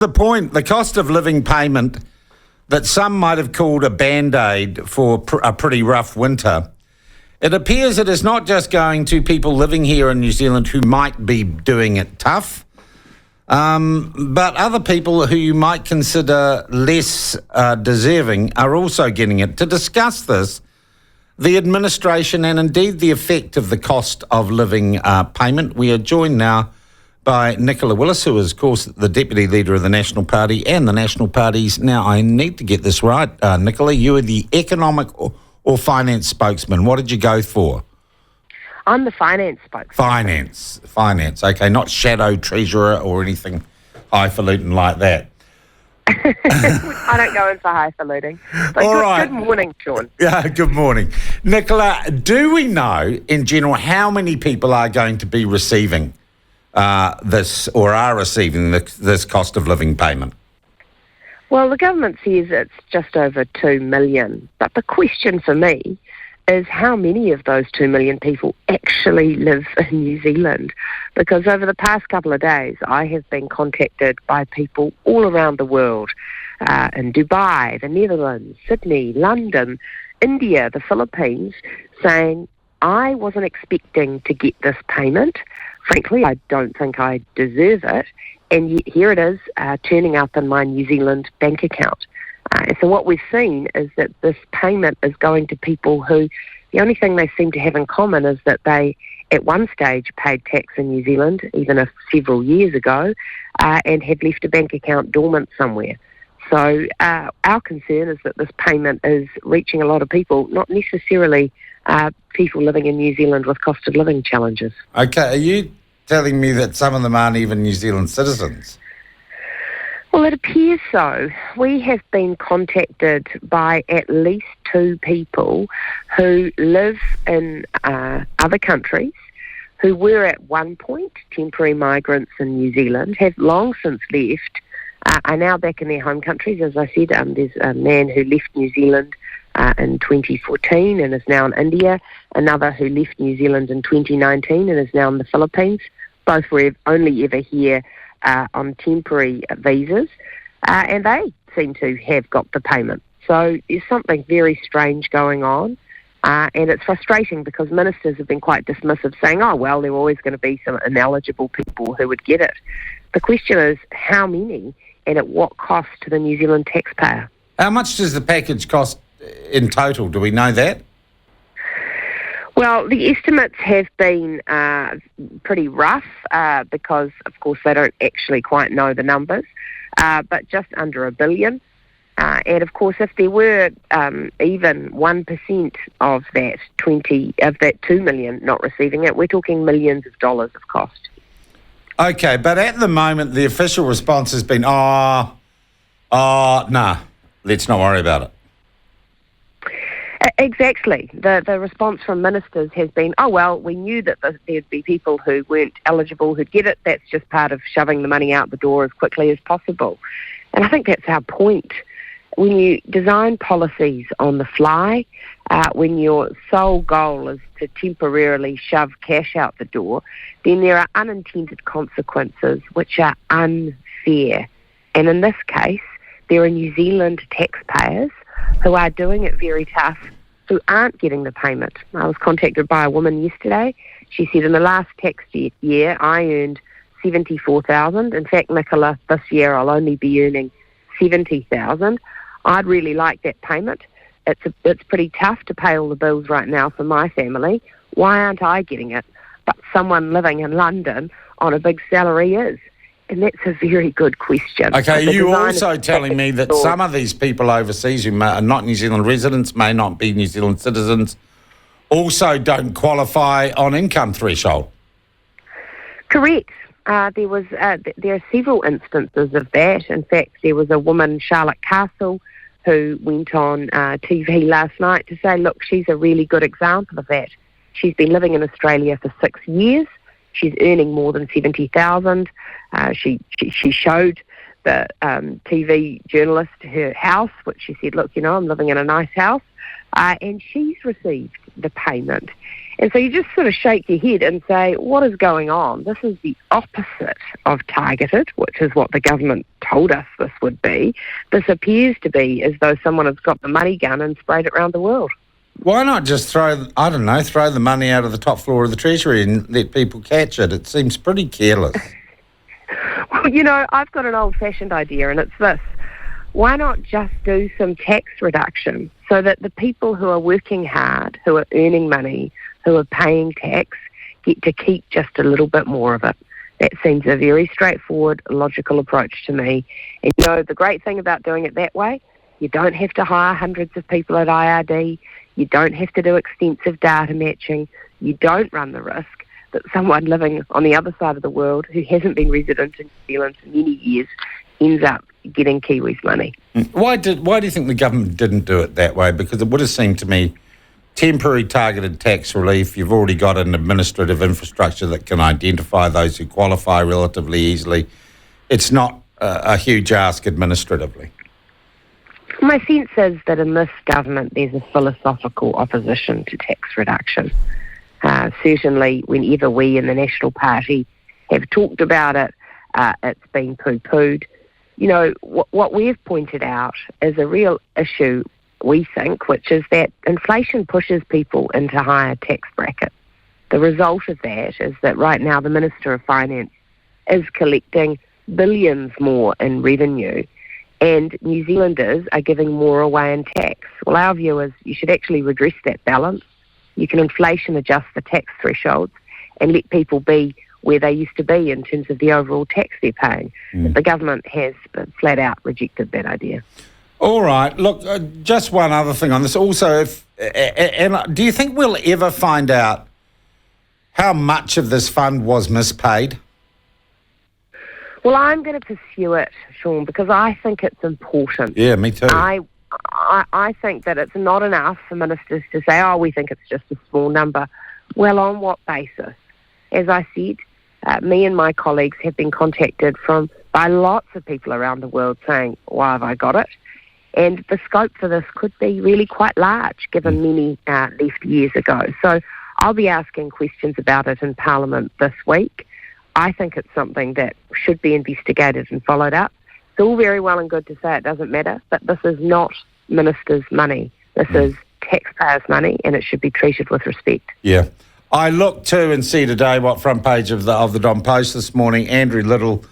The point, the cost of living payment that some might have called a Band-Aid for a pretty rough winter, it appears it is not just going to people living here in New Zealand who might be doing it tough, but other people who you might consider less deserving are also getting it. To discuss this, the administration and indeed the effect of the cost of living payment, we are joined now by Nicola Willis, who is, of course, the Deputy Leader of the National Party and the National Party's, now I need to get this right, Nicola, you are the economic or finance spokesman. What did you go for? I'm the finance spokesman. Finance. Okay, not shadow treasurer or anything highfalutin like that. I don't go in for highfalutin. All right. Good morning, Sean. Yeah, good morning. Nicola, do we know in general how many people are going to be receiving this or are receiving this cost of living payment? Well, the government says it's just over 2 million. But the question for me is how many of those 2 million people actually live in New Zealand? Because over the past couple of days, I have been contacted by people all around the world, in Dubai, the Netherlands, Sydney, London, India, the Philippines, saying, I wasn't expecting to get this payment. Frankly, I don't think I deserve it. And yet here it is, turning up in my New Zealand bank account. So what we've seen is that this payment is going to people who the only thing they seem to have in common is that they, at one stage, paid tax in New Zealand, even if several years ago, and had left a bank account dormant somewhere. So our concern is that this payment is reaching a lot of people, not necessarily people living in New Zealand with cost of living challenges. Okay, are you telling me that some of them aren't even New Zealand citizens? Well, it appears so. We have been contacted by at least 2 people who live in other countries, who were at one point temporary migrants in New Zealand, have long since left, are now back in their home countries. As I said, there's a man who left New Zealand in 2014 and is now in India, another who left New Zealand in 2019 and is now in the Philippines. Both were only ever here on temporary visas, and they seem to have got the payment. So there's something very strange going on, and it's frustrating because ministers have been quite dismissive, saying, oh, well, there are always going to be some ineligible people who would get it. The question is how many and at what cost to the New Zealand taxpayer? How much does the package cost in total? Do we know that? Well, the estimates have been pretty rough because, of course, they don't actually quite know the numbers, but just under $1 billion. And, of course, if there were even 1% of that 2 million not receiving it, we're talking millions of dollars of cost. Okay, but at the moment, the official response has been, nah, let's not worry about it. Exactly. The response from ministers has been, oh, well, we knew that there'd be people who weren't eligible who'd get it. That's just part of shoving the money out the door as quickly as possible. And I think that's our point. When you design policies on the fly, when your sole goal is to temporarily shove cash out the door, then there are unintended consequences which are unfair. And in this case, there are New Zealand taxpayers who are doing it very tough, who aren't getting the payment. I was contacted by a woman yesterday. She said, in the last tax year, I earned $74,000. In fact, Nicola, this year I'll only be earning $70,000. I'd really like that payment. It's pretty tough to pay all the bills right now for my family. Why aren't I getting it? But someone living in London on a big salary is. And that's a very good question. Okay, are you also telling me that some of these people overseas who are not New Zealand residents, may not be New Zealand citizens, also don't qualify on income threshold? Correct. There are several instances of that. In fact, there was a woman, Charlotte Castle, who went on TV last night to say, look, she's a really good example of that. She's been living in Australia for 6 years. She's earning more than $70,000. She showed the TV journalist her house, which she said, look, I'm living in a nice house. And she's received the payment. And so you just sort of shake your head and say, what is going on? This is the opposite of targeted, which is what the government told us this would be. This appears to be as though someone has got the money gun and sprayed it around the world. Why not just throw the money out of the top floor of the Treasury and let people catch it? It seems pretty careless. Well, I've got an old-fashioned idea, and it's this. Why not just do some tax reduction so that the people who are working hard, who are earning money, who are paying tax, get to keep just a little bit more of it? That seems a very straightforward, logical approach to me. And the great thing about doing it that way, you don't have to hire hundreds of people at IRD. You don't have to do extensive data matching. You don't run the risk that someone living on the other side of the world who hasn't been resident in New Zealand for many years ends up getting Kiwis' money. Why do you think the government didn't do it that way? Because it would have seemed to me temporary targeted tax relief. You've already got an administrative infrastructure that can identify those who qualify relatively easily. It's not a huge ask administratively. My sense is that in this government there's a philosophical opposition to tax reduction. Certainly whenever we in the National Party have talked about it, it's been poo-pooed. What we've pointed out is a real issue, we think, which is that inflation pushes people into higher tax brackets. The result of that is that right now the Minister of Finance is collecting billions more in revenue, and New Zealanders are giving more away in tax. Well, our view is you should actually redress that balance. You can inflation adjust the tax thresholds and let people be where they used to be in terms of the overall tax they're paying. But the government has flat out rejected that idea. All right. Look, just one other thing on this. Also, do you think we'll ever find out how much of this fund was mispaid? Well, I'm going to pursue it, Sean, because I think it's important. Yeah, me too. I think that it's not enough for ministers to say, we think it's just a small number. Well, on what basis? As I said, me and my colleagues have been contacted by lots of people around the world saying, why have I got it? And the scope for this could be really quite large, given many left years ago. So I'll be asking questions about it in Parliament this week. I think it's something that should be investigated and followed up. It's all very well and good to say it doesn't matter, but this is not ministers' money. This is taxpayers' money, and it should be treated with respect. Yeah. I look too and see today what front page of the Don Post this morning, Andrew Little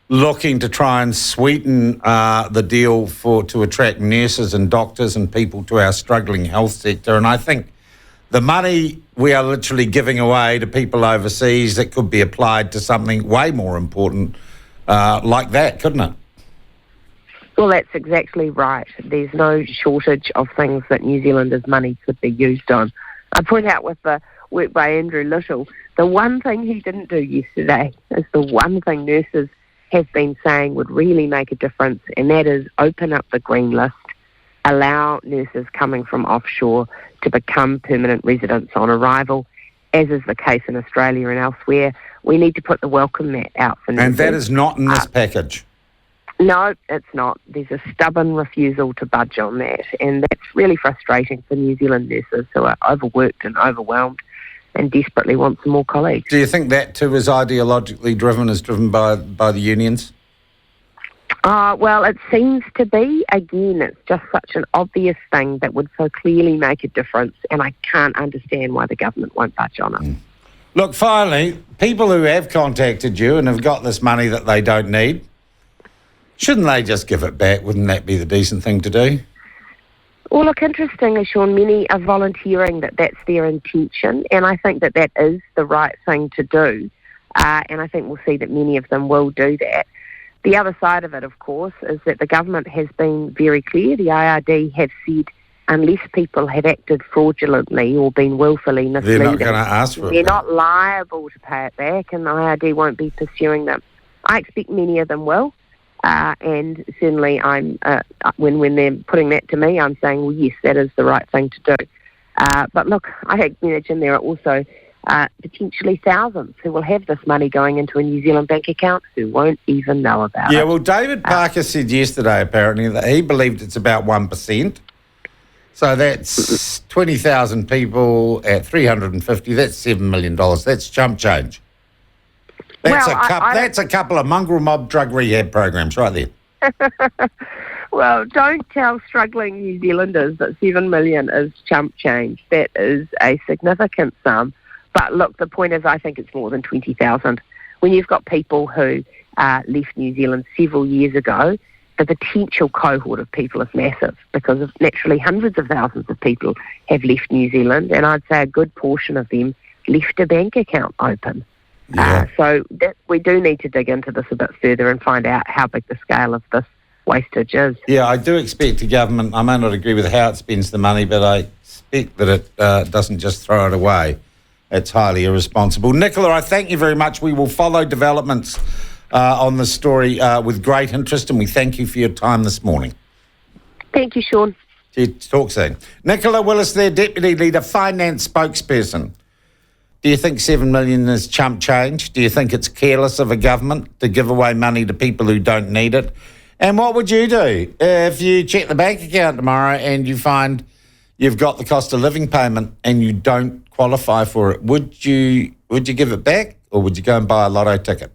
looking to try and sweeten the deal to attract nurses and doctors and people to our struggling health sector. And I think the money we are literally giving away to people overseas that could be applied to something way more important like that, couldn't it? Well, that's exactly right. There's no shortage of things that New Zealanders' money could be used on. I point out with the work by Andrew Little, the one thing he didn't do yesterday is the one thing nurses have been saying would really make a difference, and that is open up the green list, allow nurses coming from offshore to become permanent residents on arrival, as is the case in Australia and elsewhere. We need to put the welcome mat out for nurses. And that is not in this package? No, it's not. There's a stubborn refusal to budge on that, and that's really frustrating for New Zealand nurses who are overworked and overwhelmed and desperately want some more colleagues. Do you think that too is ideologically driven, by the unions? Well, it seems to be. Again, it's just such an obvious thing that would so clearly make a difference, and I can't understand why the government won't budge on it. Look, finally, people who have contacted you and have got this money that they don't need, shouldn't they just give it back? Wouldn't that be the decent thing to do? Well, look, interestingly, Sean, many are volunteering that that's their intention, and I think that that is the right thing to do, and I think we'll see that many of them will do that. The other side of it, of course, is that the government has been very clear. The IRD have said unless people have acted fraudulently or been willfully misleading, they're not going to ask for it. They're not liable to pay it back, and the IRD won't be pursuing them. I expect many of them will. And certainly I'm when they're putting that to me, I'm saying, well, yes, that is the right thing to do. But look, I imagine there are also potentially thousands who will have this money going into a New Zealand bank account who won't even know about it. Yeah, well, David Parker said yesterday, apparently, that he believed it's about 1%. So that's 20,000 people at 350. That's $7 million. That's chump change. That's that's a couple of mongrel mob drug rehab programs right there. Well, don't tell struggling New Zealanders that 7 million is chump change. That is a significant sum. But look, the point is I think it's more than 20,000. When you've got people who left New Zealand several years ago, the potential cohort of people is massive because of naturally hundreds of thousands of people have left New Zealand, and I'd say a good portion of them left a bank account open. Yeah. So we do need to dig into this a bit further and find out how big the scale of this wastage is. Yeah, I do expect the government, I may not agree with how it spends the money, but I expect that it doesn't just throw it away. It's highly irresponsible. Nicola, I thank you very much. We will follow developments on this story with great interest, and we thank you for your time this morning. Thank you, Sean. Talk soon. Nicola Willis, their Deputy Leader, Finance Spokesperson. Do you think 7 million is chump change? Do you think it's careless of a government to give away money to people who don't need it? And what would you do if you check the bank account tomorrow and you find you've got the cost of living payment and you don't qualify for it? Would you give it back, or would you go and buy a lotto ticket?